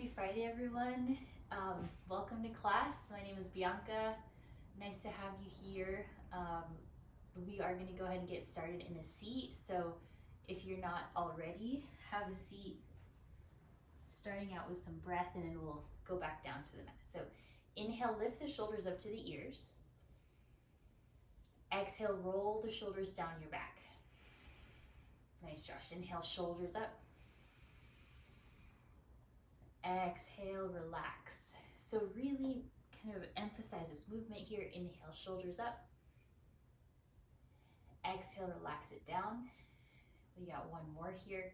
Happy Friday, everyone. Welcome to class. My name is Bianca. Nice to have you here. We are going to go ahead and get started in a seat. So if you're not already, have a seat, starting out with some breath, and then we'll go back down to the mat. So inhale, lift the shoulders up to the ears. Exhale, roll the shoulders down your back. Nice, Josh. Inhale, shoulders up. Exhale, relax. So really kind of emphasize this movement here. Inhale, shoulders up. Exhale, relax it down. We got one more here.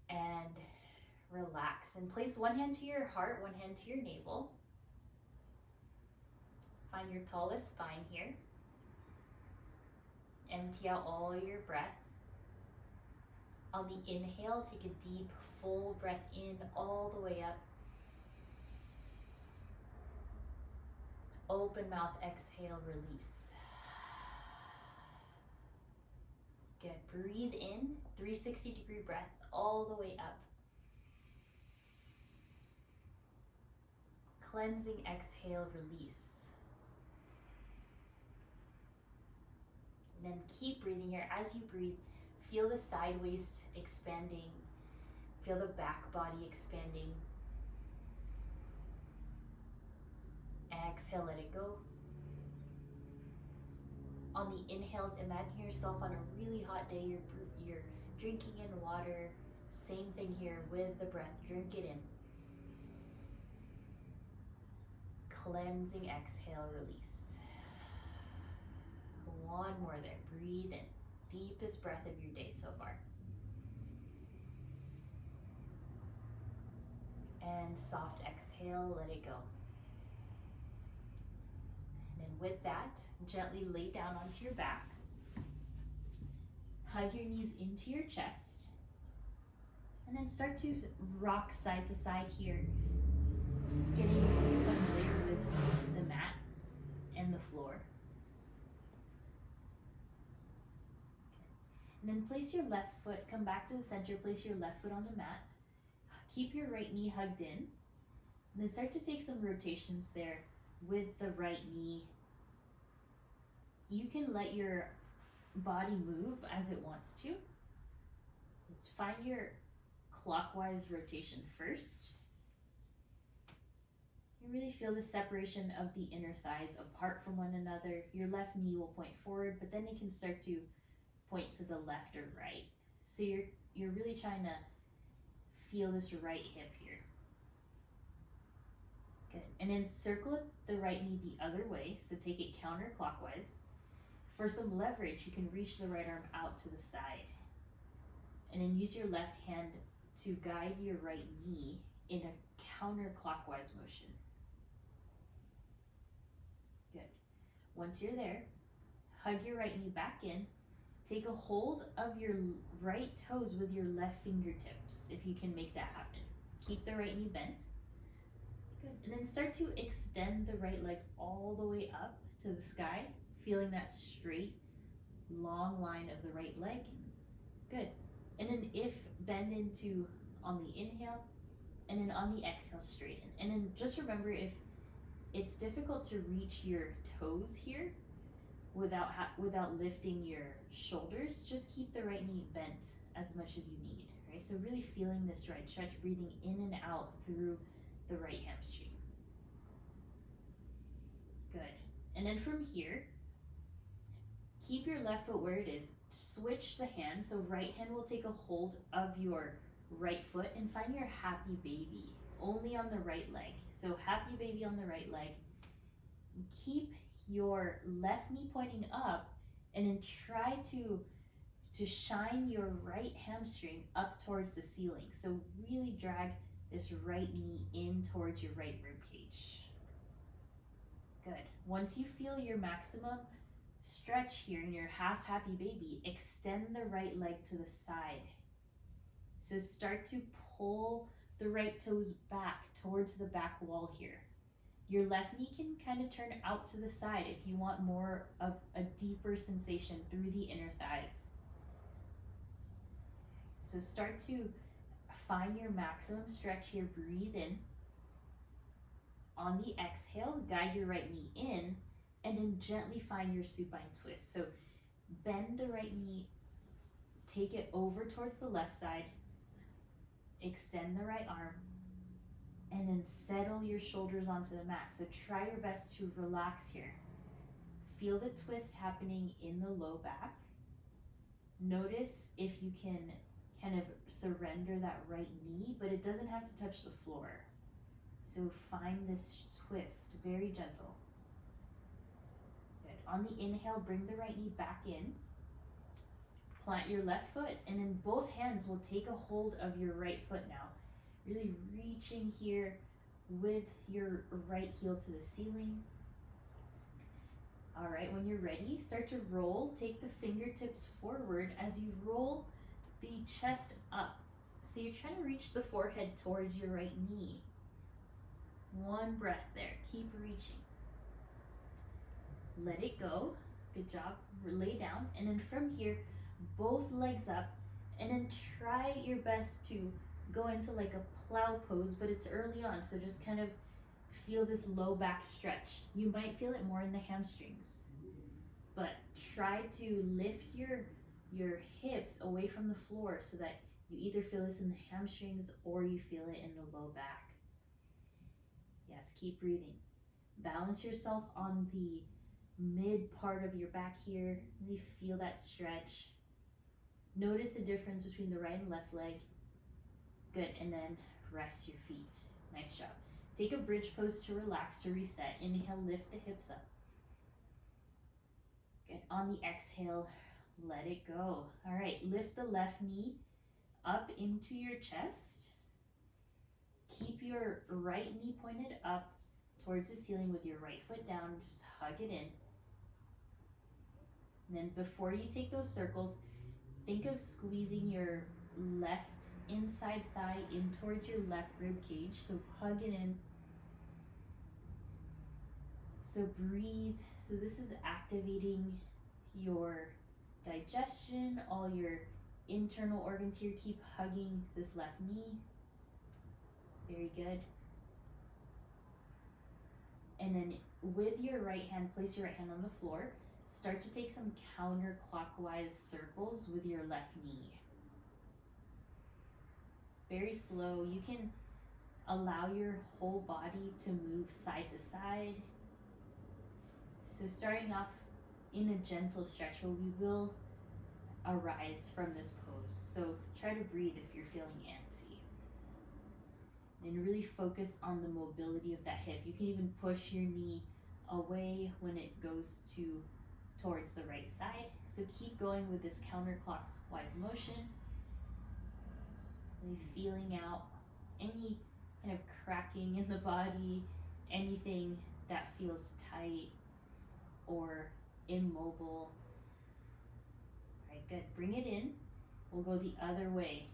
And relax. And place one hand to your heart, one hand to your navel. Find your tallest spine here. Empty out all your breath. On the inhale, take a deep, full breath in all the way up. Open mouth, exhale, release. Good. Breathe in, 360-degree breath all the way up. Cleansing, exhale, release. And then keep breathing here. As you breathe, feel the side waist expanding. Feel the back body expanding. Exhale, let it go. On the inhales, imagine yourself on a really hot day. You're drinking in water. Same thing here with the breath. Drink it in. Cleansing, exhale, release. One more there. Breathe in. Deepest breath of your day so far. And soft exhale, let it go. And then with that, gently lay down onto your back. Hug your knees into your chest. And then start to rock side to side here. Just getting familiar with the mat and the floor. And then place your left foot, come back to the center, place your left foot on the mat. Keep your right knee hugged in. And then start to take some rotations there with the right knee. You can let your body move as it wants to. Let's find your clockwise rotation first. You really feel the separation of the inner thighs apart from one another. Your left knee will point forward, but then it can start to point to the left or right. So you're really trying to feel this right hip here. Good. And then circle the right knee the other way, so take it counterclockwise. For some leverage, you can reach the right arm out to the side. And then use your left hand to guide your right knee in a counterclockwise motion. Good. Once you're there, hug your right knee back in. Take a hold of your right toes with your left fingertips, if you can make that happen. Keep the right knee bent. Good. And then start to extend the right leg all the way up to the sky, feeling that straight, long line of the right leg. Good. And then if bend into on the inhale, and then on the exhale, straighten. And then just remember, if it's difficult to reach your toes here, without lifting your shoulders, just keep the right knee bent as much as you need, right? So really feeling this right stretch, breathing in and out through the right hamstring. Good. And then from here, keep your left foot where it is. Switch the hand, so right hand will take a hold of your right foot and find your happy baby, only on the right leg. So happy baby on the right leg. Keep your left knee pointing up, and then try to shine your right hamstring up towards the ceiling. So really drag this right knee in towards your right rib cage. Good. Once you feel your maximum stretch here in your half happy baby, extend the right leg to the side. So start to pull the right toes back towards the back wall here. Your left knee can kind of turn out to the side if you want more of a deeper sensation through the inner thighs. So start to Find your maximum stretch here. Breathe in. On the exhale, guide your right knee in, and then gently find your supine twist. So bend the right knee, take it over towards the left side, extend the right arm, and then settle your shoulders onto the mat. So try your best to relax here. Feel the twist happening in the low back. Notice if you can kind of surrender that right knee, but it doesn't have to touch the floor. So find this twist, very gentle. Good. On the inhale, bring the right knee back in. Plant your left foot, and then both hands will take a hold of your right foot now. Really reaching here with your right heel to the ceiling. All right, when you're ready, start to roll. Take the fingertips forward as you roll the chest up. So you're trying to reach the forehead towards your right knee. One breath there. Keep reaching. Let it go. Good job. Lay down. And then from here, both legs up. And then try your best to go into like a plow pose, but it's early on. So just kind of feel this low back stretch. You might feel it more in the hamstrings. But try to lift your hips away from the floor so that you either feel this in the hamstrings or you feel it in the low back. Yes, keep breathing. Balance yourself on the mid part of your back here. Really feel that stretch. Notice the difference between the right and left leg. Good, and then rest your feet. Nice job. Take a bridge pose to relax, to reset. Inhale, lift the hips up. Good, on the exhale, let it go. All right, lift the left knee up into your chest. Keep your right knee pointed up towards the ceiling with your right foot down. Just hug it in. And then before you take those circles, think of squeezing your left inside thigh in towards your left rib cage. So hug it in. So breathe. So this is activating your digestion, all your internal organs here. Keep hugging this left knee. Very good. And then with your right hand, place your right hand on the floor. Start to take some counterclockwise circles with your left knee. Very slow. You can allow your whole body to move side to side. So starting off in a gentle stretch, but we will arise from this pose. So try to breathe if you're feeling antsy. And really focus on the mobility of that hip. You can even push your knee away when it goes towards the right side. So keep going with this counterclockwise motion. Really feeling out any kind of cracking in the body, anything that feels tight or immobile. All right, good. Bring it in. We'll go the other way.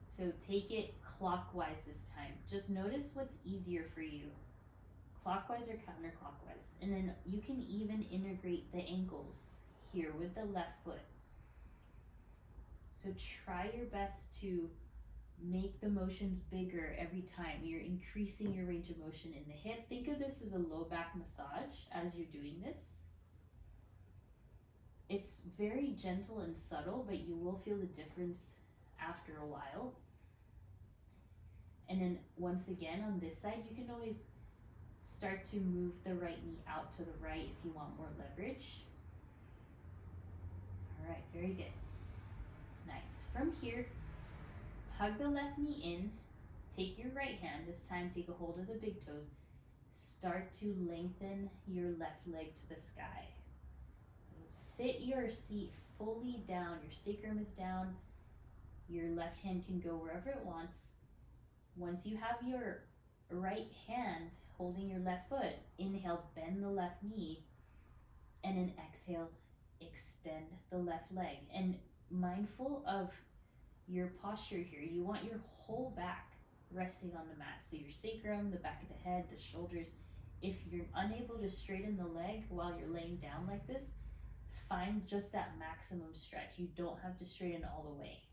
So take it clockwise this time. Just notice what's easier for you, clockwise or counterclockwise. And then you can even integrate the ankles here with the left foot. So try your best to make the motions bigger every time. You're increasing your range of motion in the hip. Think of this as a low back massage as you're doing this. It's very gentle and subtle, but you will feel the difference after a while. And then once again on this side, you can always start to move the right knee out to the right if you want more leverage. All right, very good. Nice. From here, hug the left knee in. Take your right hand, this time take a hold of the big toes. Start to lengthen your left leg to the sky. Sit your seat fully down. Your sacrum is down. Your left hand can go wherever it wants. Once you have your right hand holding your left foot, inhale, bend the left knee, and then exhale, extend the left leg. And mindful of your posture here, you want your whole back resting on the mat. So your sacrum, the back of the head, the shoulders. If you're unable to straighten the leg while you're laying down like this, find just that maximum stretch. You don't have to straighten all the way.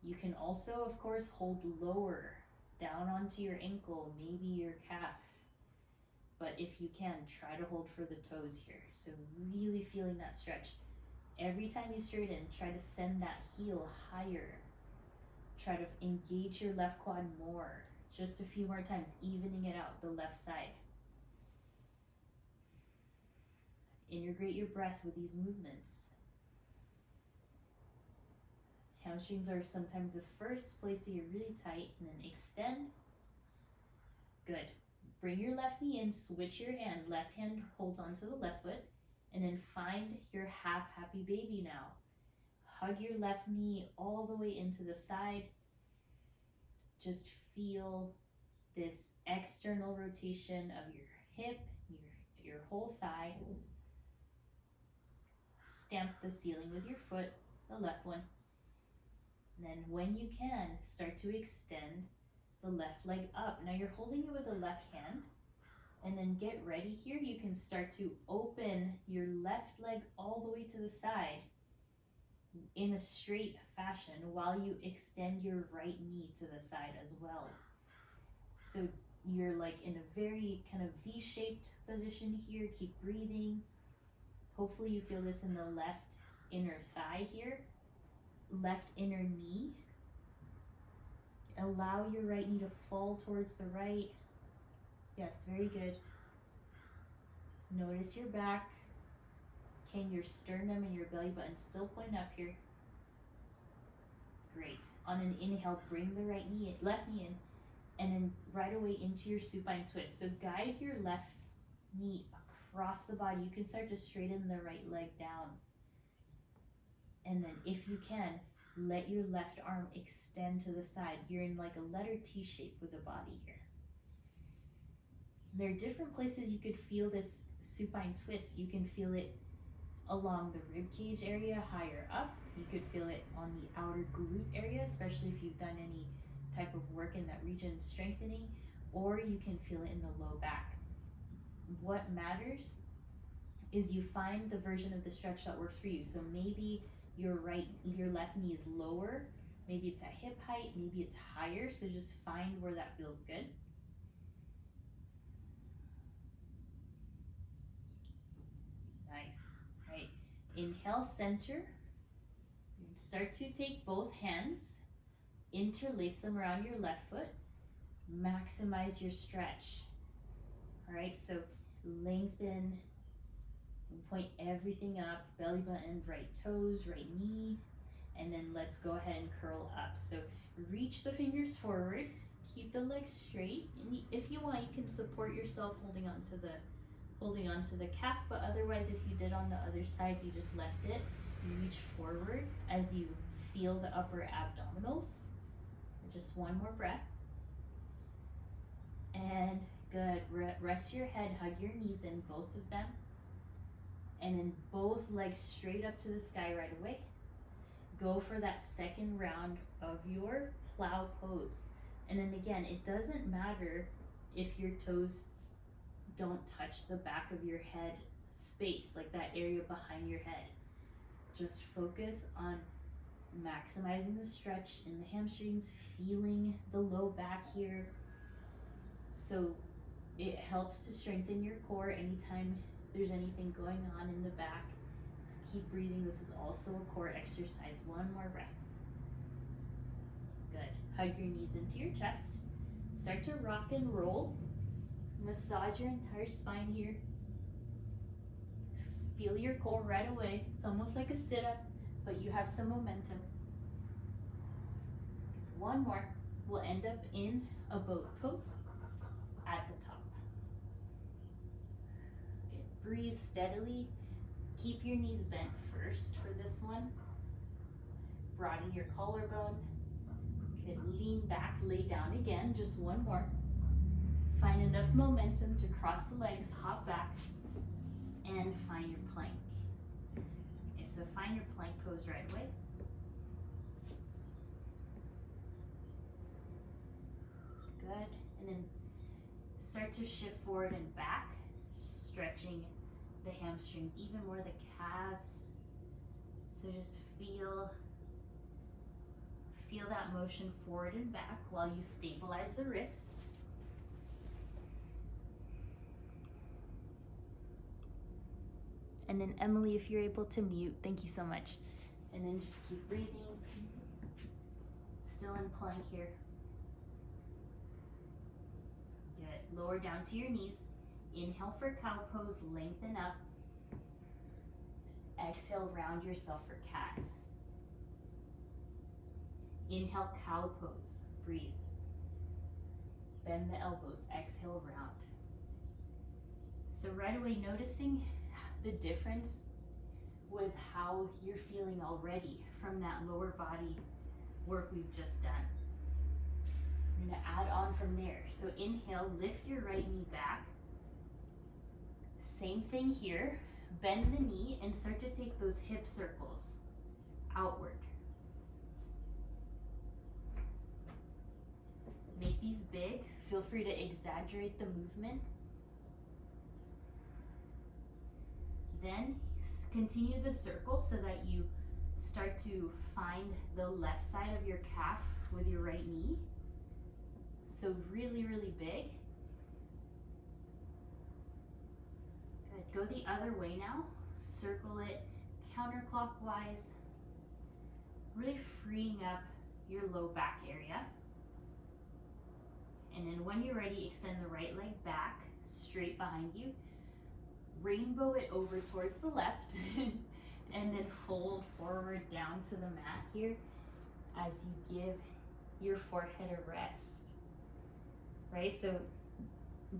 You can also, of course, hold lower, down onto your ankle, maybe your calf. But if you can, try to hold for the toes here. So really feeling that stretch. Every time you straighten, try to send that heel higher. Try to engage your left quad more. Just a few more times, evening it out, the left side. Integrate your breath with these movements. Hamstrings are sometimes the first place that you're really tight, and then extend. Good. Bring your left knee in, switch your hand. Left hand holds onto the left foot, and then find your half happy baby now. Hug your left knee all the way into the side. Just feel this external rotation of your hip, your whole thigh. Stamp the ceiling with your foot, the left one. And then when you can, start to extend the left leg up. Now you're holding it with the left hand, and then get ready here. You can start to open your left leg all the way to the side in a straight fashion while you extend your right knee to the side as well. So you're like in a very kind of V-shaped position here. Keep breathing. Hopefully you feel this in the left inner thigh here, left inner knee. Allow your right knee to fall towards the right. Yes, very good. Notice your back. Can your sternum and your belly button still point up here? Great. On an inhale, bring the left knee in, and then right away into your supine twist. So guide your left knee across the body. You can start to straighten the right leg down. And then if you can, let your left arm extend to the side. You're in like a letter T shape with the body here. There are different places you could feel this supine twist. You can feel it along the rib cage area higher up. You could feel it on the outer glute area, especially if you've done any type of work in that region strengthening, or you can feel it in the low back. What matters is you find the version of the stretch that works for you. So maybe your left knee is lower, maybe it's at hip height, maybe it's higher, so just find where that feels good. Nice. Right. Inhale, center. Start to take both hands, interlace them around your left foot, maximize your stretch. All right, so lengthen, point everything up, belly button, right toes, right knee, and then let's go ahead and curl up. So reach the fingers forward, keep the legs straight, and if you want, you can support yourself holding onto the calf, but otherwise, if you did on the other side, you just left it. You reach forward as you feel the upper abdominals. Just one more breath. And good. Rest your head, hug your knees in, both of them. And then both legs straight up to the sky right away. Go for that second round of your plow pose. And then again, it doesn't matter if your toes don't touch the back of your head space, like that area behind your head. Just focus on maximizing the stretch in the hamstrings, feeling the low back here. So it helps to strengthen your core anytime there's anything going on in the back. So keep breathing. This is also a core exercise. One more breath. Good. Hug your knees into your chest. Start to rock and roll. Massage your entire spine here. Feel your core right away. It's almost like a sit-up, but you have some momentum. One more. We'll end up in a boat pose at the top. Okay, breathe steadily. Keep your knees bent first for this one. Broaden your collarbone. Okay, lean back, lay down again. Just one more. Find enough momentum to cross the legs, hop back, and find your plank. Okay, so find your plank pose right away. Good, and then start to shift forward and back, stretching the hamstrings, even more the calves. So just feel feel that motion forward and back while you stabilize the wrists. And then Emily, if you're able to mute, thank you so much. And then just keep breathing. Still in plank here. Good. Lower down to your knees. Inhale for cow pose, lengthen up. Exhale, round yourself for cat. Inhale, cow pose, breathe. Bend the elbows, exhale, round. So right away, noticing the difference with how you're feeling already from that lower body work we've just done. I'm gonna add on from there. So inhale, lift your right knee back. Same thing here, bend the knee and start to take those hip circles outward. Make these big, feel free to exaggerate the movement. Then continue the circle so that you start to find the left side of your calf with your right knee. So really, really big. Good. Go the other way now. Circle it counterclockwise, really freeing up your low back area. And then when you're ready, extend the right leg back, straight behind you. Rainbow it over towards the left and then fold forward down to the mat here as you give your forehead a rest. Right, so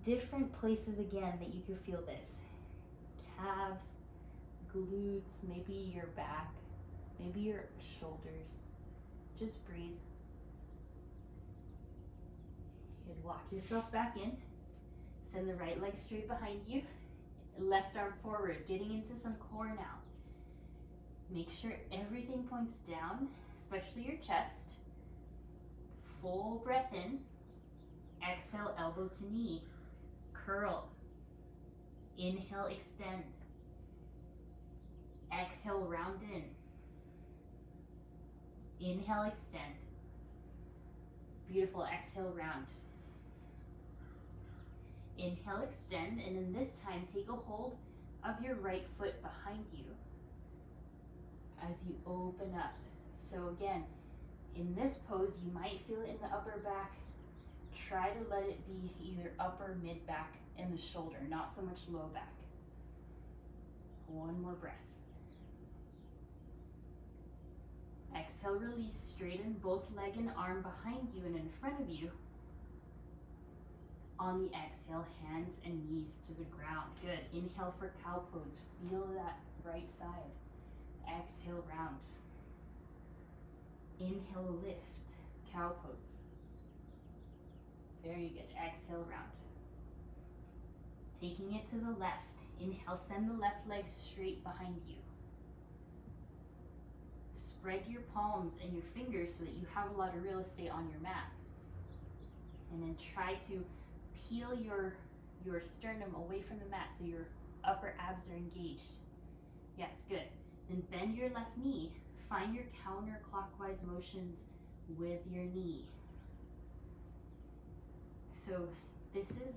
different places again that you can feel this. Calves, glutes, maybe your back, maybe your shoulders. Just breathe. Good, walk yourself back in. Send the right leg straight behind you. Left arm forward, getting into some core now. Make sure everything points down, especially your chest. Full breath in. Exhale, elbow to knee. Curl. Inhale, extend. Exhale, round in. Inhale, extend. Beautiful, exhale, round. Inhale, extend, and then this time take a hold of your right foot behind you as you open up. So again, in this pose, you might feel it in the upper back. Try to let it be either upper, mid back, and the shoulder, not so much low back. One more breath. Exhale, release, straighten both leg and arm behind you and in front of you. On the exhale, hands and knees to the ground. Good. Inhale for cow pose. Feel that right side. Exhale, round. Inhale, lift. Cow pose. Very good. Exhale, round. Taking it to the left. Inhale, send the left leg straight behind you. Spread your palms and your fingers so that you have a lot of real estate on your mat. And then try to peel your sternum away from the mat so your upper abs are engaged. Yes, good. Then bend your left knee. Find your counterclockwise motions with your knee. So this is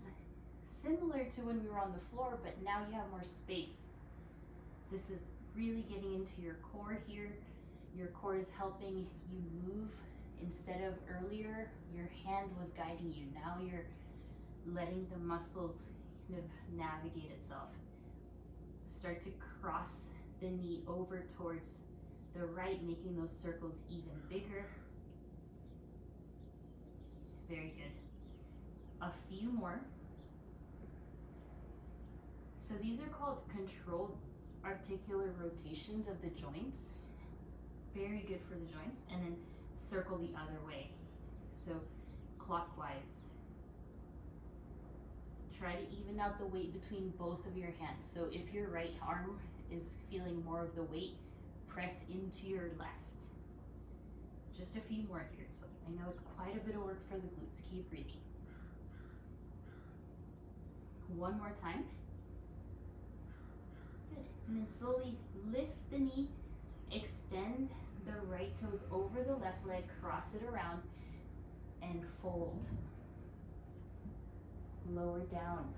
similar to when we were on the floor, but now you have more space. This is really getting into your core here. Your core is helping you move. Instead of earlier, your hand was guiding you. Now you're letting the muscles kind of navigate itself. Start to cross the knee over towards the right, making those circles even bigger. Very good. A few more. So these are called controlled articular rotations of the joints. Very good for the joints. And then circle the other way. So clockwise. Try to even out the weight between both of your hands. So if your right arm is feeling more of the weight, press into your left. Just a few more here. So I know it's quite a bit of work for the glutes. Keep breathing. One more time. Good. And then slowly lift the knee, extend the right toes over the left leg, cross it around, and fold. Lower down.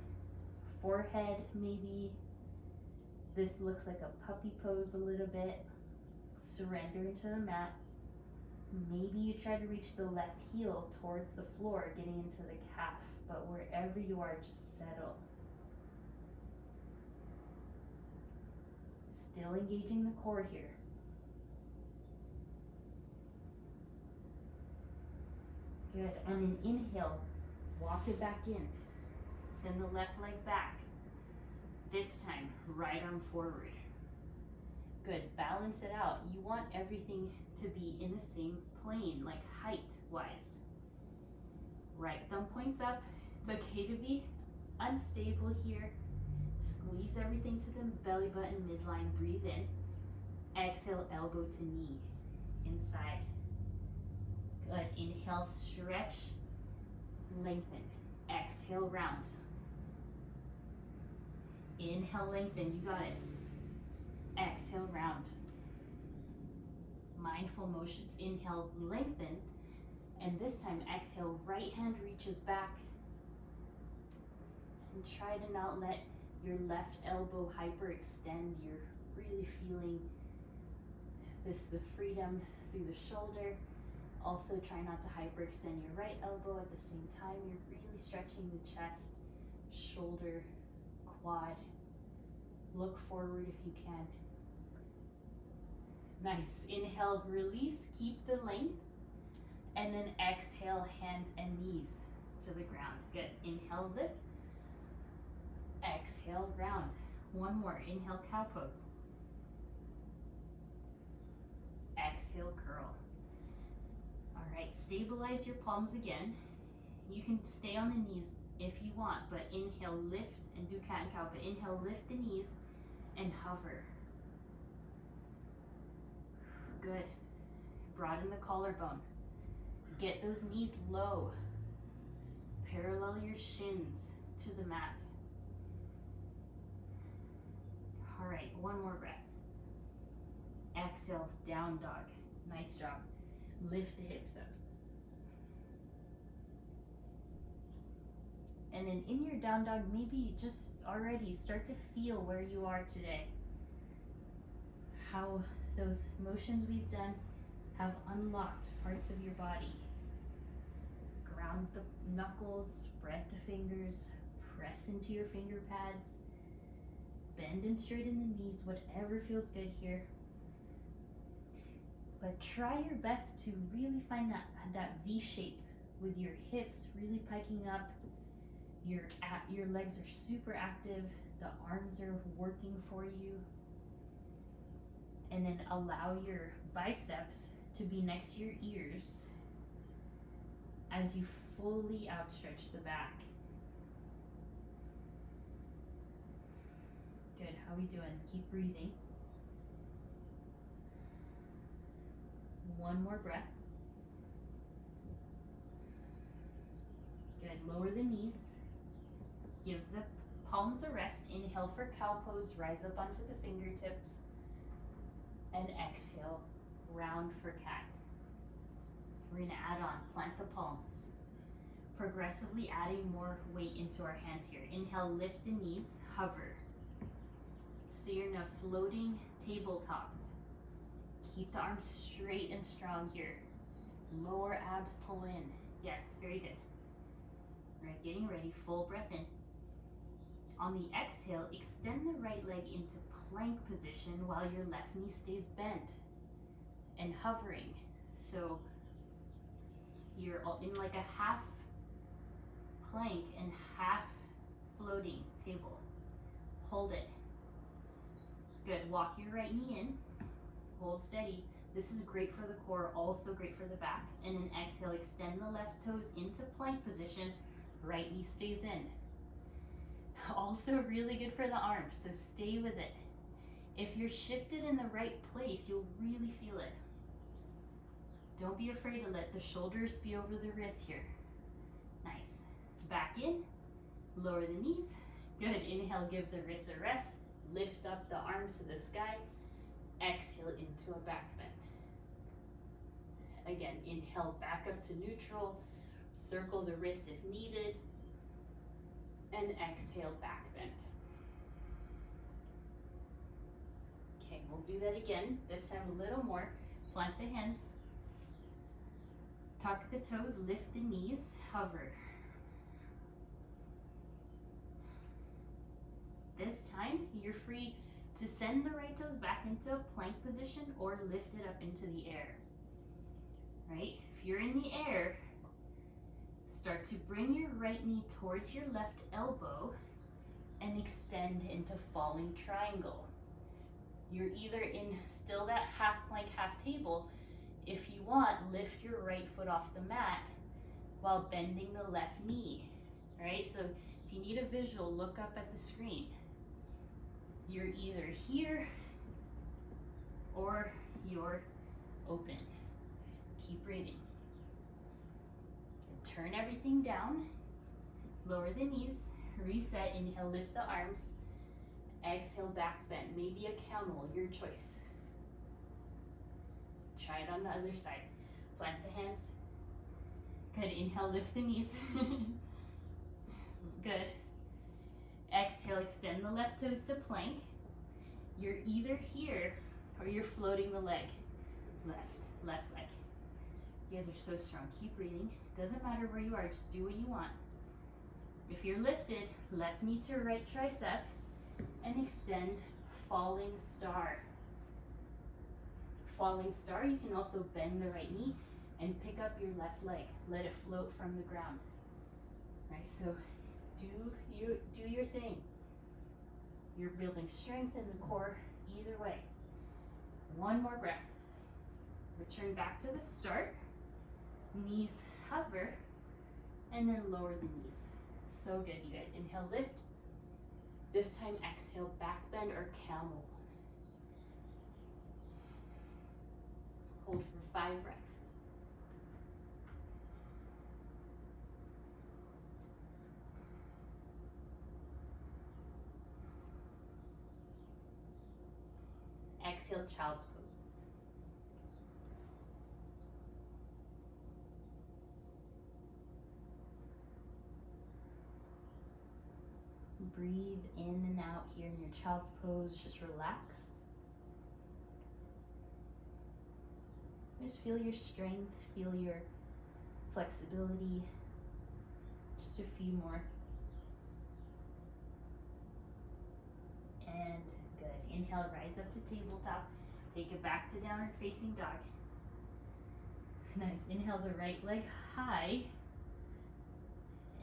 Forehead, maybe. This looks like a puppy pose a little bit. Surrender into the mat. Maybe you try to reach the left heel towards the floor, getting into the calf, but wherever you are, just settle. Still engaging the core here. Good. On an inhale, walk it back in. Send the left leg back. This time, right arm forward. Good. Balance it out. You want everything to be in the same plane, like height-wise. Right thumb points up. It's okay to be unstable here. Squeeze everything to the belly button midline. Breathe in. Exhale, elbow to knee. Inside. Good. Inhale, stretch. Lengthen. Exhale, round. Inhale, lengthen. You got it. Exhale, round. Mindful motions. Inhale, lengthen. And this time, exhale, right hand reaches back. And try to not let your left elbow hyperextend. You're really feeling the freedom through the shoulder. Also try not to hyperextend your right elbow at the same time. You're really stretching the chest, shoulder, quad. Look forward if you can. Nice. Inhale, release, keep the length. And then exhale, hands and knees to the ground. Good. Inhale, lift. Exhale, round. One more. Inhale, cow pose. Exhale, curl. All right, stabilize your palms again. You can stay on the knees if you want, but inhale, lift, and do cat and cow, but inhale, lift the knees and hover. Good. Broaden the collarbone. Get those knees low. Parallel your shins to the mat. All right, one more breath. Exhale, down dog. Nice job. Lift the hips up. And then in your down dog, maybe just already start to feel where you are today. How those motions we've done have unlocked parts of your body. Ground the knuckles, spread the fingers, press into your finger pads, bend and straighten the knees, whatever feels good here. But try your best to really find that V shape with your hips really piking up. Your legs are super active. The arms are working for you. And then allow your biceps to be next to your ears as you fully outstretch the back. Good. How we doing? Keep breathing. One more breath. Good. Lower the knees. Give the palms a rest. Inhale for cow pose. Rise up onto the fingertips. And exhale. Round for cat. We're going to add on. Plant the palms. Progressively adding more weight into our hands here. Inhale, lift the knees. Hover. So you're in a floating tabletop. Keep the arms straight and strong here. Lower abs pull in. Yes, very good. All right, getting ready. Full breath in. On the exhale, extend the right leg into plank position while your left knee stays bent and hovering. So you're in like a half plank and half floating table. Hold it. Good. Walk your right knee in. Hold steady. This is great for the core, also great for the back. And then exhale, extend the left toes into plank position. Right knee stays in. Also really good for the arms, so stay with it. If you're shifted in the right place, you'll really feel it. Don't be afraid to let the shoulders be over the wrists here. Nice. Back in, lower the knees. Good. Inhale, give the wrists a rest. Lift up the arms to the sky. Exhale into a back bend. Again, inhale back up to neutral, circle the wrists if needed, and exhale, back bend. Okay, we'll do that again, this time a little more. Plant the hands, tuck the toes, lift the knees, hover. This time, you're free to send the right toes back into a plank position or lift it up into the air, right? If you're in the air, start to bring your right knee towards your left elbow and extend into falling triangle. You're either in still that half plank, half table. If you want, lift your right foot off the mat while bending the left knee, right? So if you need a visual, look up at the screen. You're either here or you're open. Keep breathing. Turn everything down, lower the knees, reset, inhale, lift the arms, exhale, back bend, maybe a camel, your choice. Try it on the other side. Plant the hands. Good, inhale, lift the knees. Good. Exhale, extend the left toes to plank. You're either here or you're floating the leg. Left leg. You guys are so strong, keep breathing. Doesn't matter where you are, just do what you want. If you're lifted, left knee to right tricep and extend falling star. Falling star, you can also bend the right knee and pick up your left leg. Let it float from the ground. Right, so do your thing. You're building strength in the core either way. One more breath. Return back to the start. Knees hover, and then lower the knees. So good, you guys. Inhale, lift. This time, exhale, back bend or camel. Hold for 5 breaths. Exhale, child's pose. Breathe in and out here in your child's pose. Just relax. Just feel your strength, feel your flexibility. Just a few more. And good. Inhale, rise up to tabletop. Take it back to downward facing dog. Nice. Inhale the right leg high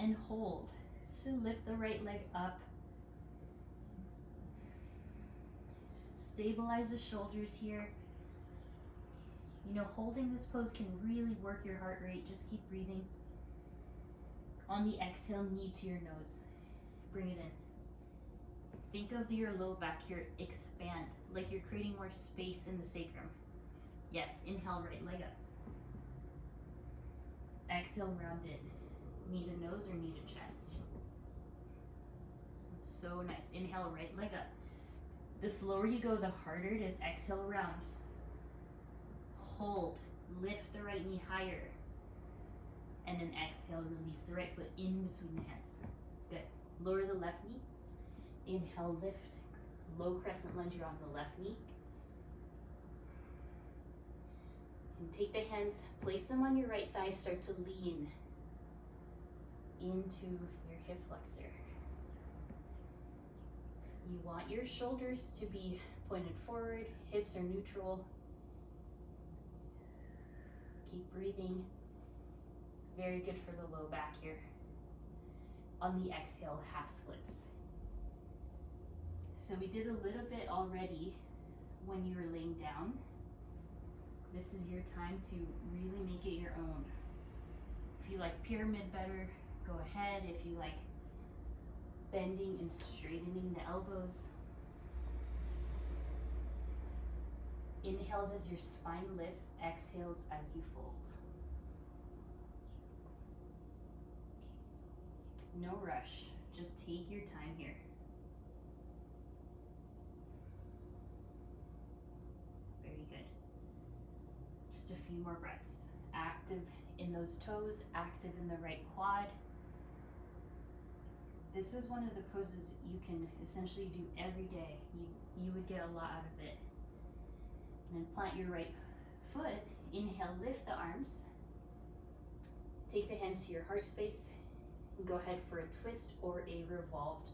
and hold. So lift the right leg up. Stabilize the shoulders here. You know, holding this pose can really work your heart rate. Just keep breathing. On the exhale, knee to your nose. Bring it in. Think of your low back here expand, like you're creating more space in the sacrum. Yes, inhale, right leg up. Exhale, round in. Knee to nose or knee to chest. So nice. Inhale, right leg up. The slower you go, the harder it is. Exhale, round. Hold. Lift the right knee higher. And then exhale, release the right foot in between the hands. Good. Lower the left knee. Inhale, lift. Low crescent lunge, you're on the left knee. And take the hands, place them on your right thigh, start to lean into your hip flexor. You want your shoulders to be pointed forward, hips are neutral. Keep breathing. Very good for the low back here. On the exhale, half splits. So we did a little bit already when you were laying down. This is your time to really make it your own. If you like pyramid better, go ahead. If you like bending and straightening the elbows. Inhales as your spine lifts, exhales as you fold. No rush, just take your time here. Very good. Just a few more breaths. active in those toes, active in the right quad. This is one of the poses you can essentially do every day. You would get a lot out of it. And then plant your right foot. Inhale, lift the arms. Take the hands to your heart space. And go ahead for a twist or a revolved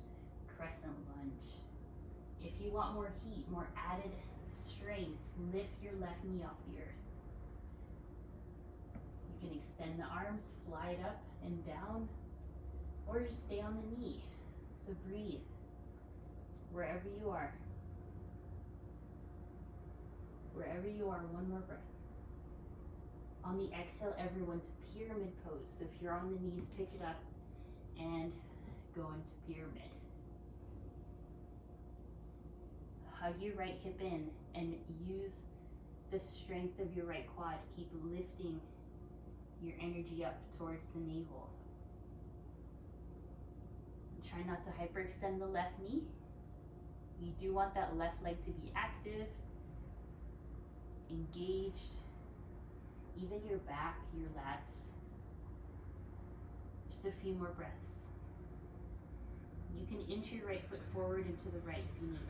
crescent lunge. If you want more heat, more added strength, lift your left knee off the earth. You can extend the arms, fly it up and down, or just stay on the knee. So breathe wherever you are. Wherever you are, one more breath. On the exhale, everyone to pyramid pose. So if you're on the knees, pick it up and go into pyramid. Hug your right hip in and use the strength of your right quad. Keep lifting your energy up towards the navel. Try not to hyperextend the left knee. You do want that left leg to be active, engaged, even your back, your lats. Just a few more breaths. You can inch your right foot forward and to the right if you need.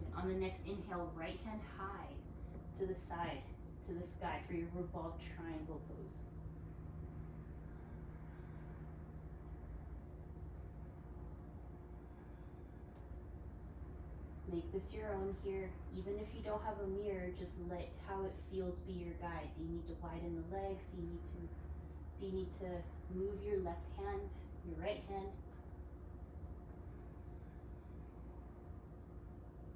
And on the next inhale, right hand high to the side, to the sky for your revolved triangle pose. Make this your own here. Even if you don't have a mirror, just let how it feels be your guide. Do you need to widen the legs? Do you need to move your left hand, your right hand?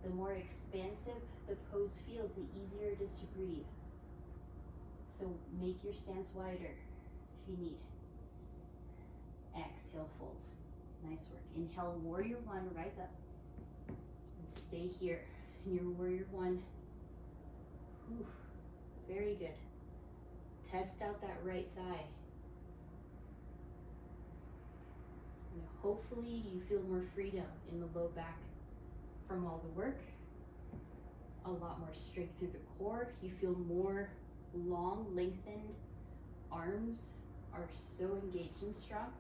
The more expansive the pose feels, the easier it is to breathe. So make your stance wider if you need. Exhale, fold. Nice work. Inhale, warrior one, rise up. Stay here in your warrior one. Whew. Very good. Test out that right thigh. And hopefully you feel more freedom in the low back from all the work. A lot more strength through the core. You feel more long, lengthened arms are so engaged and strong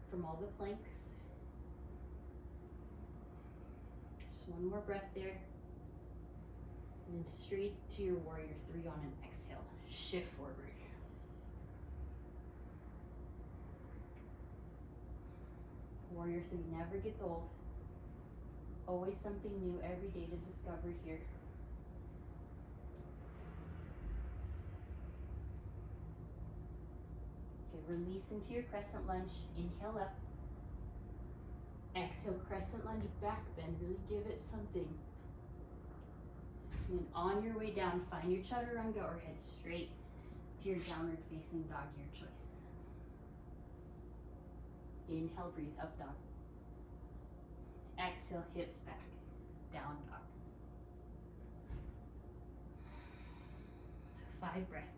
from all the planks. One more breath there. And then straight to your warrior three on an exhale. Shift forward. Warrior three never gets old. Always something new every day to discover here. Okay, release into your crescent lunge. Inhale up. Exhale, crescent lunge, back bend. Really give it something. And on your way down, find your chaturanga or head straight to your downward facing dog, your choice. Inhale, breathe, up dog. Exhale, hips back, down dog. 5 breaths.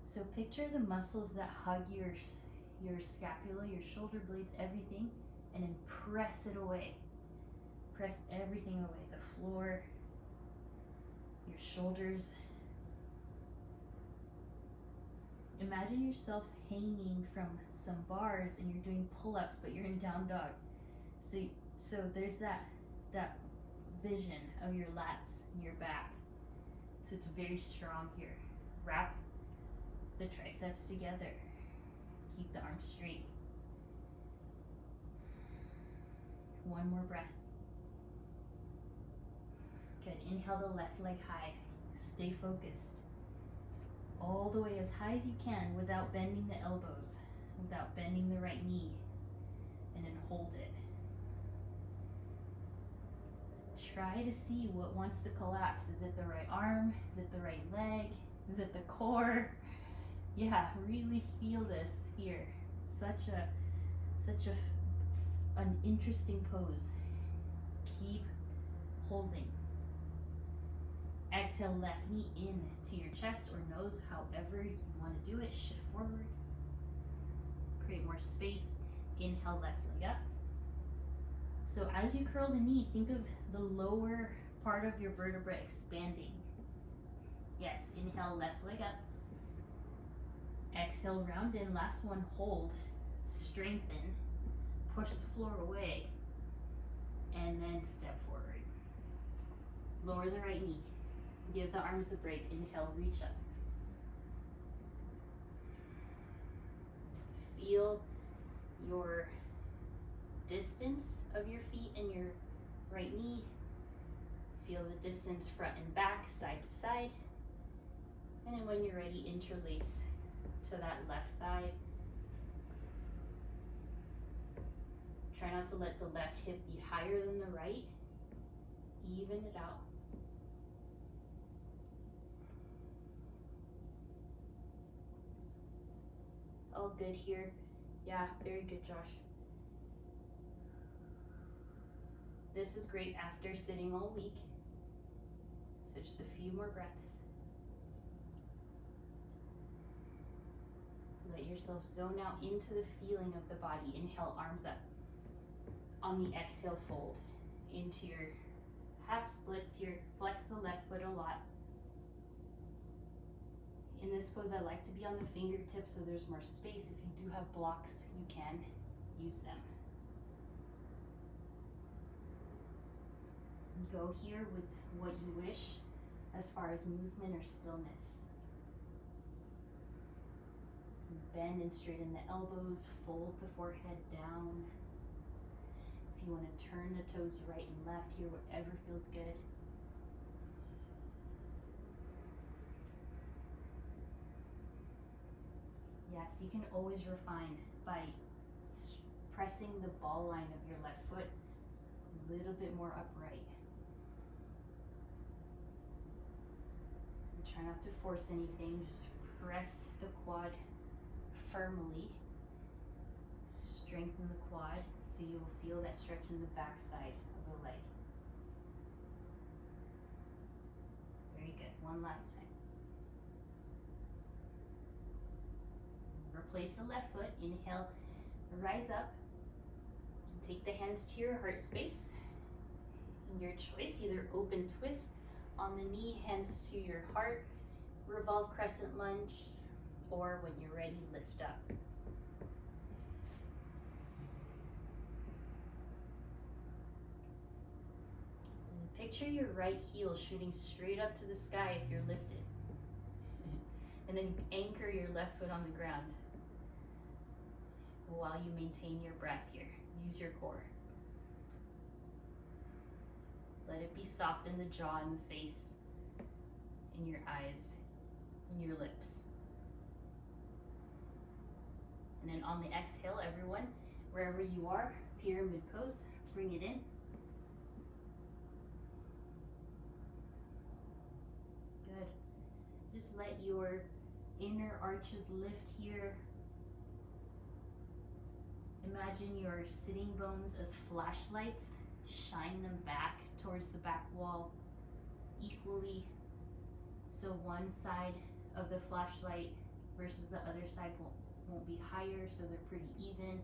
So picture the muscles that hug your scapula, your shoulder blades, everything, and then press it away. Press everything away. The floor, your shoulders. Imagine yourself hanging from some bars and you're doing pull-ups, but you're in down dog. So there's that vision of your lats and your back. So it's very strong here. Wrap the triceps together. Keep the arms straight. One more breath. Good. Inhale the left leg high. Stay focused. All the way as high as you can without bending the elbows, without bending the right knee. And then hold it. Try to see what wants to collapse. Is it the right arm? Is it the right leg? Is it the core? Yeah, really feel this here. Such an interesting pose. Keep holding. Exhale, left knee in to your chest or nose, however you want to do it. Shift forward. Create more space. Inhale, left leg up. So as you curl the knee, think of the lower part of your vertebra expanding. Yes, inhale, left leg up. Exhale, round in. Last one, hold. Strengthen. Push the floor away. And then step forward. Lower the right knee. Give the arms a break. Inhale, reach up. Feel your distance of your feet and your right knee. Feel the distance front and back, side to side. And then when you're ready, interlace to that left thigh. Try not to let the left hip be higher than the right. Even it out. All good here. Yeah, very good, Josh. This is great after sitting all week. So just a few more breaths. Let yourself zone out into the feeling of the body. Inhale, arms up. On the exhale, fold into your half splits here. Flex the left foot a lot. In this pose, I like to be on the fingertips so there's more space. If you do have blocks, you can use them. Go here with what you wish as far as movement or stillness. Bend and straighten the elbows, fold the forehead down. If you want to turn the toes right and left here, whatever feels good. Yes, you can always refine by pressing the ball line of your left foot a little bit more upright. And try not to force anything, just press the quad firmly. Strengthen the quad so you will feel that stretch in the back side of the leg. Very good. One last time. Replace the left foot. Inhale, rise up. Take the hands to your heart space. In your choice, either open twist on the knee, hands to your heart, revolve crescent lunge, or when you're ready, lift up. And picture your right heel shooting straight up to the sky if you're lifted. And then anchor your left foot on the ground while you maintain your breath here. Use your core. Let it be soft in the jaw and the face, in your eyes, in your lips. And then on the exhale, everyone, wherever you are, pyramid pose, bring it in. Good. Just let your inner arches lift here. Imagine your sitting bones as flashlights. Shine them back towards the back wall equally. So one side of the flashlight versus the other side won't be higher, so they're pretty even.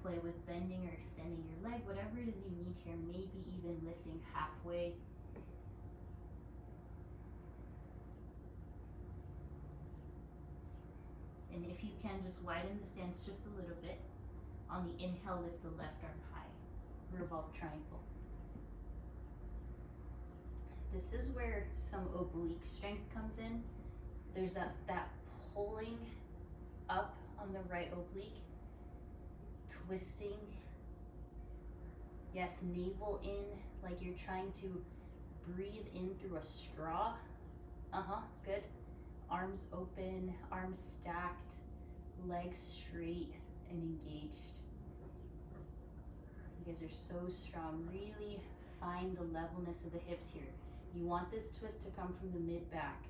Play with bending or extending your leg, whatever it is you need here, maybe even lifting halfway. And if you can, just widen the stance just a little bit. On the inhale, lift the left arm high. Revolve triangle. This is where some oblique strength comes in. There's that pulling up on the right oblique, twisting. Yes, navel in like you're trying to breathe in through a straw. Good. Arms open, arms stacked, legs straight and engaged. You guys are so strong. Really find the levelness of the hips here. You want this twist to come from the mid-back.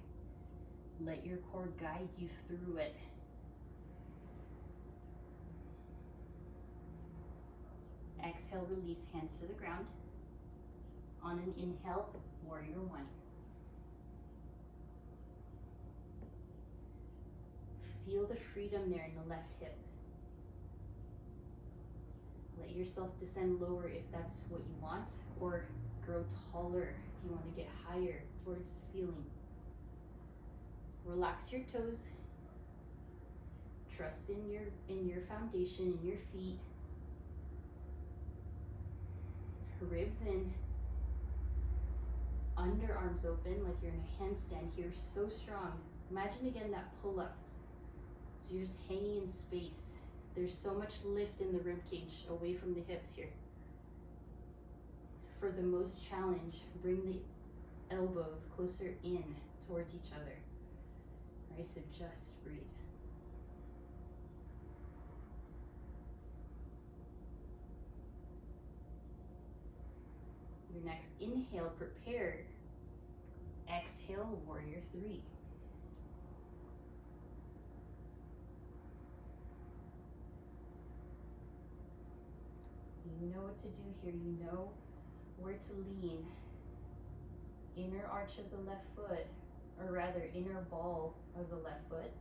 Let your core guide you through it. Exhale, release, hands to the ground. On an inhale, warrior one. Feel the freedom there in the left hip. Let yourself descend lower if that's what you want, or grow taller if you want to get higher towards the ceiling. Relax your toes. Trust in your foundation, in your feet. Ribs in. Underarms open like you're in a handstand here, so strong. Imagine again that pull up. So you're just hanging in space. There's so much lift in the rib cage away from the hips here. For the most challenge, bring the elbows closer in towards each other. All right, so just breathe. Your next inhale, prepare. Exhale, warrior 3. You know what to do here. You know where to lean. Inner arch of the left foot, or rather inner ball of the left foot.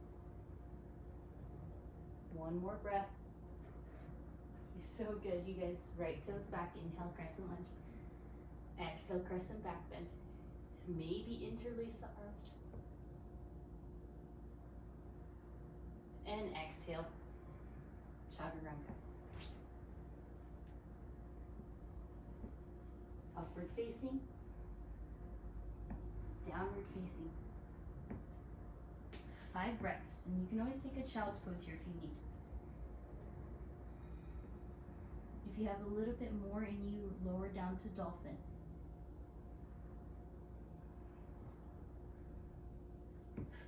One more breath. So good, you guys. Right toes back. Inhale, crescent lunge. Exhale, crescent back bend. Maybe interlace the arms. And exhale, chaturanga. Upward facing, downward facing. 5 breaths, and you can always take a child's pose here if you need. If you have a little bit more in you, lower down to dolphin.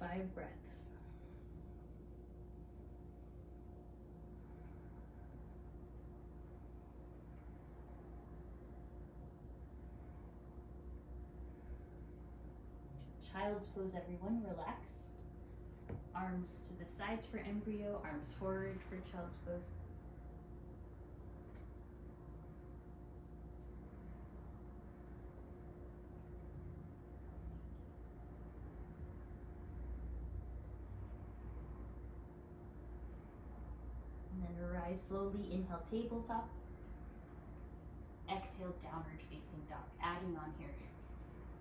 5 breaths. Child's pose, everyone, relaxed. Arms to the sides for embryo, arms forward for child's pose. And then rise slowly, inhale tabletop. Exhale downward facing dog, adding on here.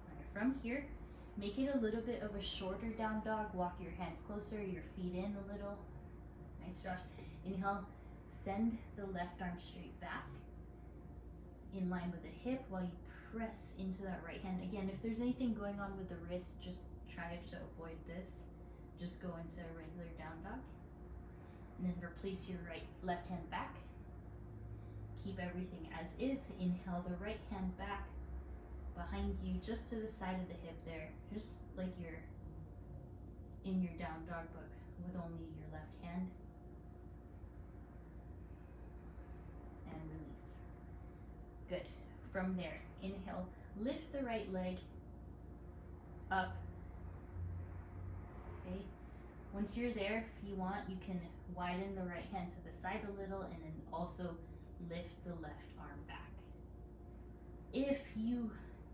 Right, from here, make it a little bit of a shorter down dog. Walk your hands closer, your feet in a little. Nice, Josh. Inhale, send the left arm straight back in line with the hip while you press into that right hand. Again, if there's anything going on with the wrist, just try to avoid this. Just go into a regular down dog. And then replace your left hand back. Keep everything as is. Inhale the right hand back behind you, just to the side of the hip there, just like you're in your down dog, but with only your left hand. And release. Good. From there, inhale, lift the right leg up. Okay. Once you're there, if you want, you can widen the right hand to the side a little, and then also lift the left arm back. If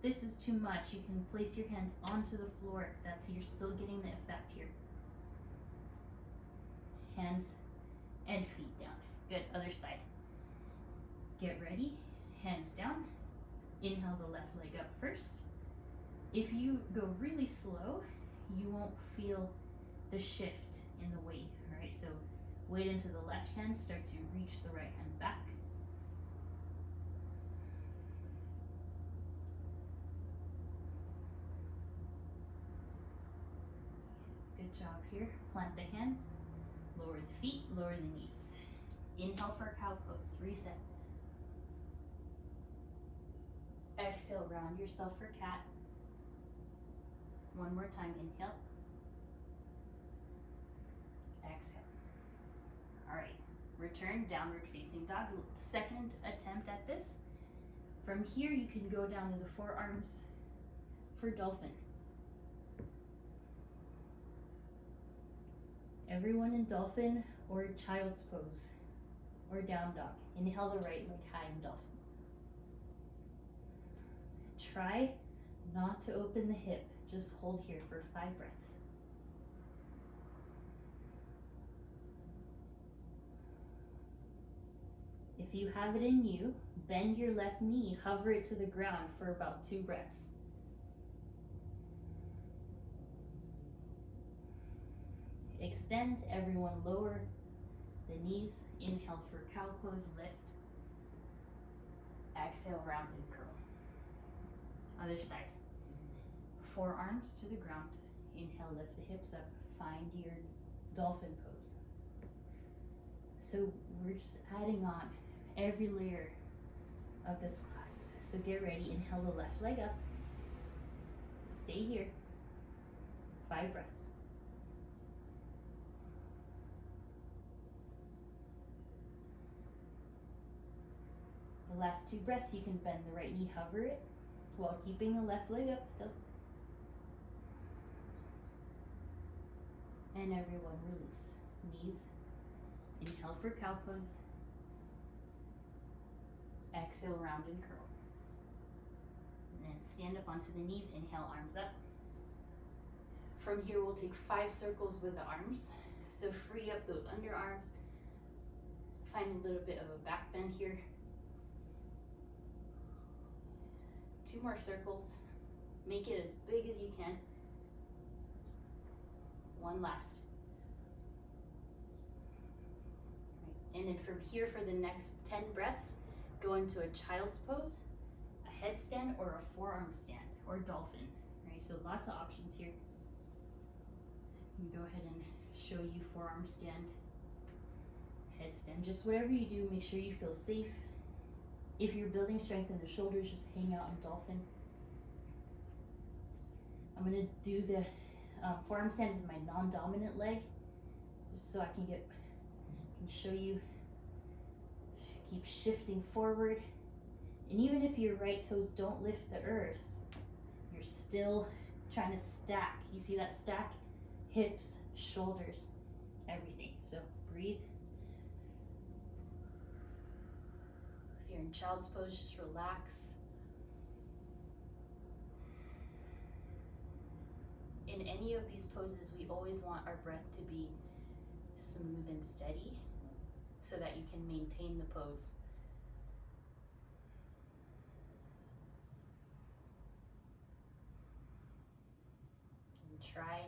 this is too much, you can place your hands onto the floor. You're still getting the effect here. Hands and feet down. Good, other side. Get ready, hands down. Inhale the left leg up first. If you go really slow, you won't feel the shift in the weight, all right? So weight into the left hand, start to reach the right hand back. Good job here. Plant the hands, lower the feet, lower the knees. Inhale for cow pose, reset. Exhale, round yourself for cat. One more time, inhale. Exhale. All right, return, downward facing dog. Second attempt at this. From here, you can go down to the forearms for dolphin. Everyone in dolphin or child's pose or down dog. Inhale the right leg high in dolphin. Try not to open the hip. Just hold here for 5 breaths. If If you have it in you, bend your left knee, hover it to the ground for about 2 breaths. Extend, everyone lower the knees. Inhale for cow pose, lift. Exhale, round and curl. Other side. Forearms to the ground. Inhale, lift the hips up. Find your dolphin pose. So we're just adding on every layer of this class. So get ready. Inhale the left leg up. Stay here. 5 breaths. The last 2 breaths, you can bend the right knee, hover it, while keeping the left leg up still. And everyone release. Knees. Inhale for cow pose. Exhale, round and curl. And then stand up onto the knees. Inhale, arms up. From here, we'll take 5 circles with the arms. So free up those underarms. Find a little bit of a back bend here. 2 more circles. Make it as big as you can. 1 last. Right. And then from here for the next 10 breaths, go into a child's pose, a headstand, or a forearm stand, or dolphin. Right? So lots of options here. You can go ahead and show you forearm stand, headstand. Just whatever you do, make sure you feel safe. If you're building strength in the shoulders, just hang out in dolphin. I'm gonna do the forearm stand with my non-dominant leg, just so I can show you. Keep shifting forward, and even if your right toes don't lift the earth, you're still trying to stack. You see that stack? Hips, shoulders, everything. So breathe. If you're in child's pose, just relax. In any of these poses, we always want our breath to be smooth and steady so that you can maintain the pose. And try,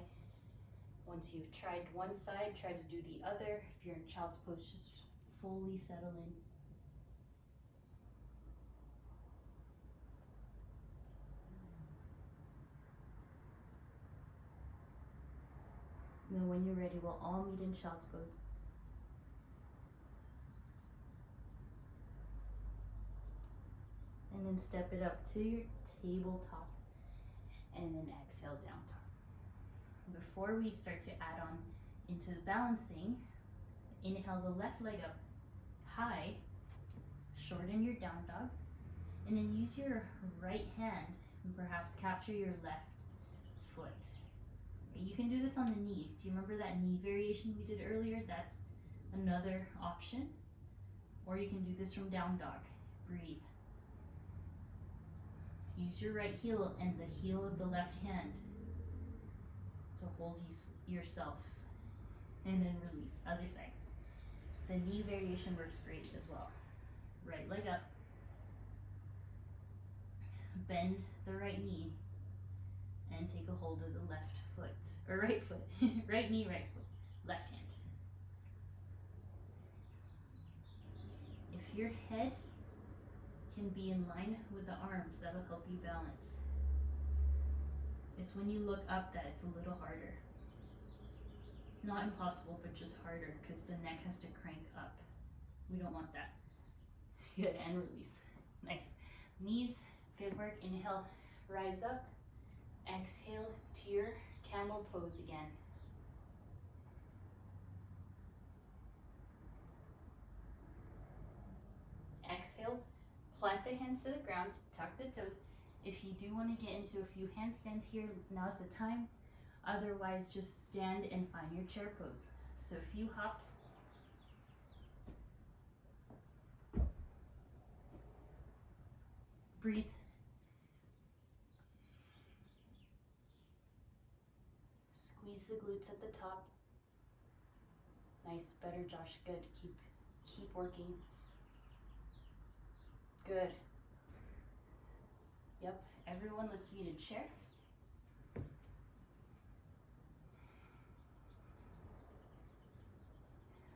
once you've tried one side, try to do the other. If you're in child's pose, just fully settle in. And then when you're ready, we'll all meet in child's pose. And then step it up to your tabletop. And then exhale, down dog. Before we start to add on into the balancing, inhale the left leg up high, shorten your down dog, and then use your right hand and perhaps capture your left foot. You can do this on the knee. Do you remember that knee variation we did earlier? That's another option. Or you can do this from down dog. Breathe. Use your right heel and the heel of the left hand to hold yourself. And then release. Other side. The knee variation works great as well. Right leg up. Bend the right knee and take a hold of the left foot, or right foot. Right knee, right foot, left hand. If your head can be in line with the arms, that'll help you balance. It's when you look up that it's a little harder. Not impossible, but just harder because the neck has to crank up. We don't want that. Good, and release. Nice. Knees, good work. Inhale, rise up. Exhale to your camel pose again. Exhale, plant the hands to the ground, tuck the toes. If you do want to get into a few handstands here, now's the time. Otherwise, just stand and find your chair pose. So a few hops. Breathe. Squeeze the glutes at the top. Nice, better, Josh, good. Keep working. Good. Yep, everyone, let's meet in chair.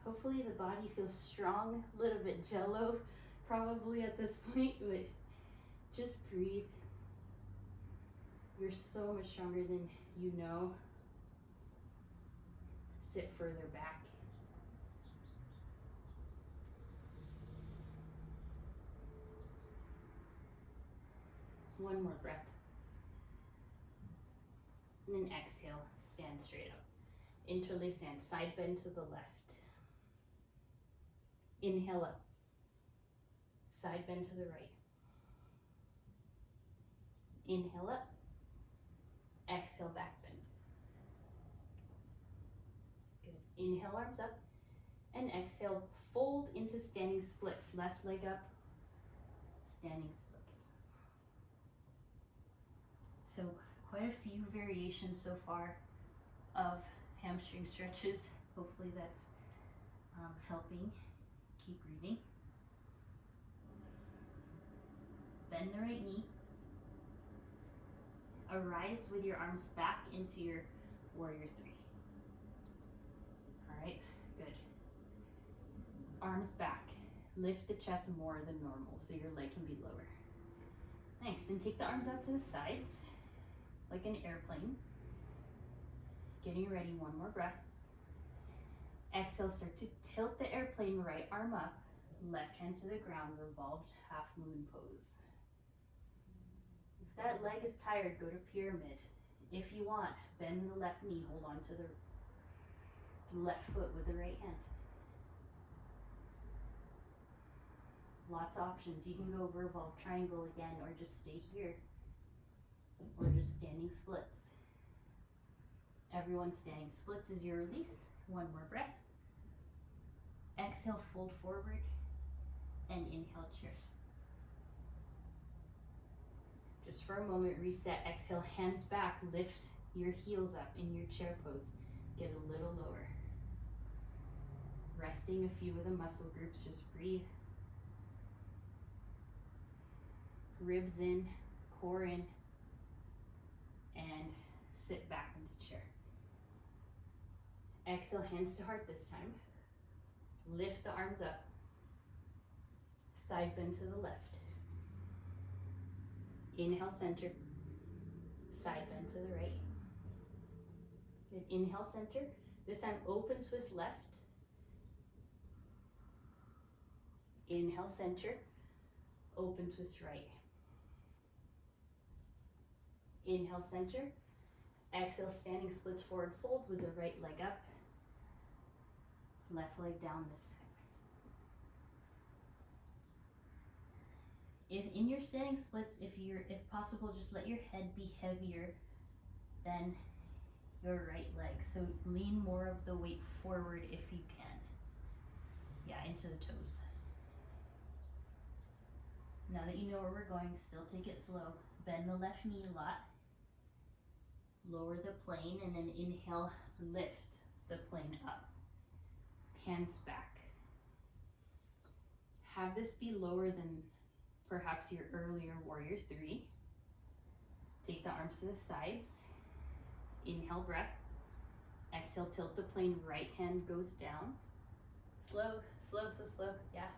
Hopefully the body feels strong, a little bit jello probably at this point, but just breathe. You're so much stronger than you know. Sit further back. One more breath. And then exhale, stand straight up. Interlace hands, side bend to the left. Inhale up. Side bend to the right. Inhale up. Exhale, back bend. Good. Inhale, arms up. And exhale, fold into standing splits. Left leg up, standing splits. So quite a few variations so far of hamstring stretches. Hopefully that's helping. Keep breathing. Bend the right knee. Arise with your arms back into your warrior three. All right, good. Arms back. Lift the chest more than normal so your leg can be lower. Nice, then take the arms out to the sides like an airplane. Getting ready, one more breath. Exhale, start to tilt the airplane, right arm up, left hand to the ground, revolved half moon pose. If that leg is tired, go to pyramid. If you want, bend the left knee, hold on to the left foot with the right hand. Lots of options. You can go revolved triangle again, or just stay here, or just standing splits. Everyone, standing splits is your release. One more breath. Exhale, fold forward, and inhale, chair. Just for a moment, reset. Exhale, hands back, lift your heels up in your chair pose. Get a little lower. Resting a few of the muscle groups, just breathe. Ribs in, core in, and sit back into chair. Exhale, hands to heart this time. Lift the arms up. Side bend to the left. Inhale, center. Side bend to the right. Good. Inhale, center. This time, open twist left. Inhale, center. Open twist right. Inhale, center. Exhale, standing splits forward fold with the right leg up. Left leg down this time. If in your standing splits, if possible, just let your head be heavier than your right leg. So lean more of the weight forward if you can. Yeah, into the toes. Now that you know where we're going, still take it slow. Bend the left knee a lot. Lower the plane, and then inhale, lift the plane up. Hands back. Have this be lower than perhaps your earlier warrior three. Take the arms to the sides. Inhale, breath. Exhale, tilt the plane, right hand goes down. Slow, slow, so slow, yeah.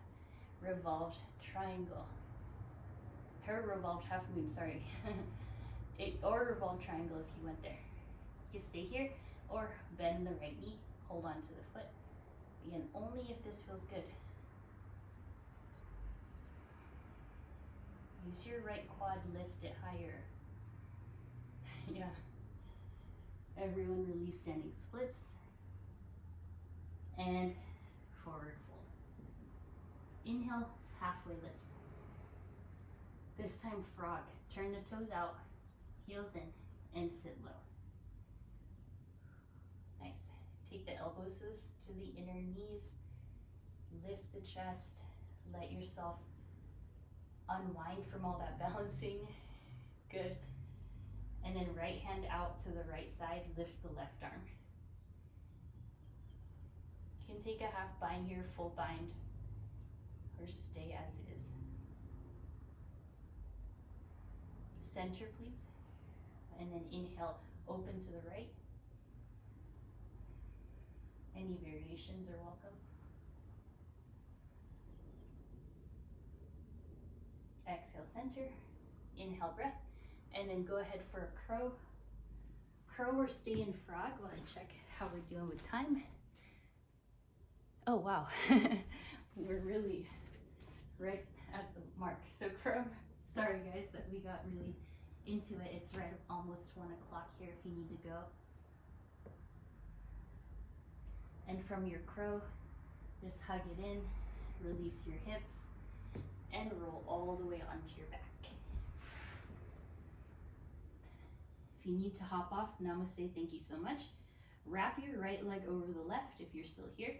Revolved triangle. Or revolved half moon, sorry. Or revolved triangle if you went there. You can stay here, or bend the right knee, hold on to the foot. Again, only if this feels good. Use your right quad, lift it higher. Yeah. Everyone release standing splits. And forward fold. Inhale, halfway lift. This time frog. Turn the toes out, heels in, and sit low. Nice. Take the elbows to the inner knees. Lift the chest. Let yourself unwind from all that balancing. Good. And then right hand out to the right side, lift the left arm. You can take a half bind here, full bind, or stay as is. center, please. And then inhale, open to the right. Any variations are welcome. Exhale, center. Inhale, breath. And then go ahead for a crow. Crow or stay in frog while I check how we're doing with time. Oh, wow. We're really right at the mark. So crow, sorry guys that we got really into it. It's right almost 1 o'clock here if you need to go. And from your crow, just hug it in, release your hips, and roll all the way onto your back. If you need to hop off, namaste, thank you so much. Wrap your right leg over the left if you're still here.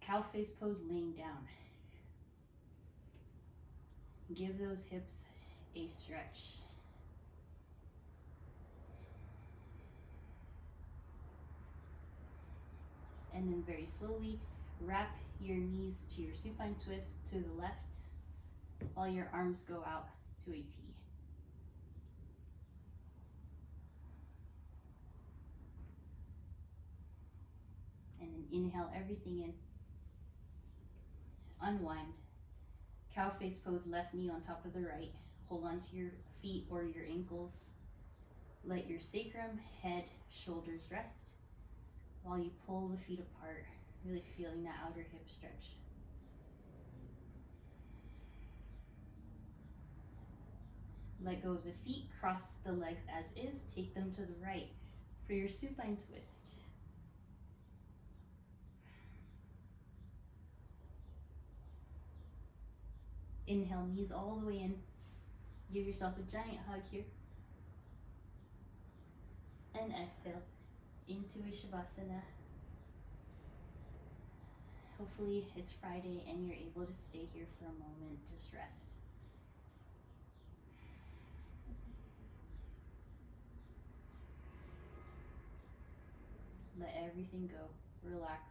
Cow face pose, laying down. Give those hips a stretch. And then very slowly wrap your knees to your supine twist to the left while your arms go out to a T. And then inhale everything in. Unwind. Cow face pose, left knee on top of the right. Hold on to your feet or your ankles. Let your sacrum, head, shoulders rest while you pull the feet apart, really feeling that outer hip stretch. Let go of the feet, cross the legs as is, take them to the right for your supine twist. Inhale, knees all the way in. Give yourself a giant hug here. And exhale into a Shavasana. Hopefully it's Friday and you're able to stay here for a moment, just rest. Let everything go, relax.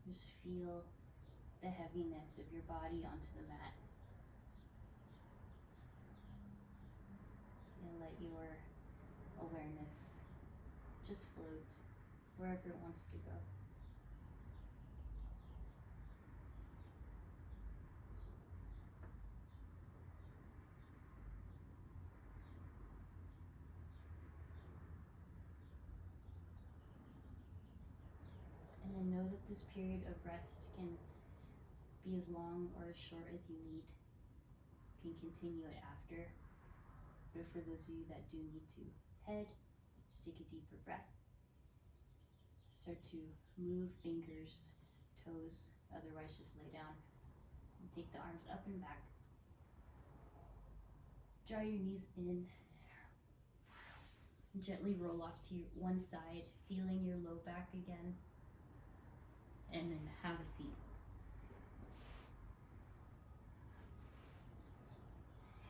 Just feel the heaviness of your body onto the mat. And let your awareness just float wherever it wants to go. And then know that this period of rest can be as long or as short as you need. You can continue it after. But for those of you that do need to head, just take a deeper breath. Start to move fingers, toes, otherwise just lay down. And take the arms up and back. Draw your knees in. Gently roll off to one side, feeling your low back again. And then have a seat.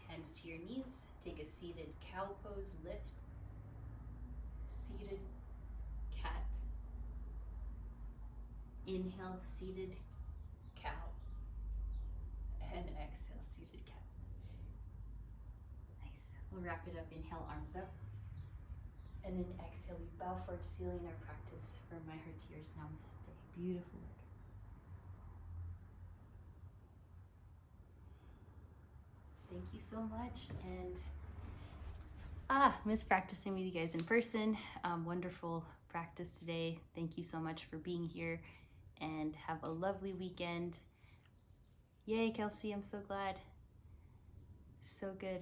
Hands to your knees, take a seated cow pose, lift. Seated cat. Inhale, seated cow. And exhale, seated cat. Nice. We'll wrap it up. Inhale, arms up. And then exhale, we bow forward, sealing our practice. From my heart to yours, namaste. Beautiful work. Thank you so much. And miss practicing with you guys in person. Wonderful practice today. Thank you so much for being here and have a lovely weekend. Yay, Kelsey, I'm so glad. So good.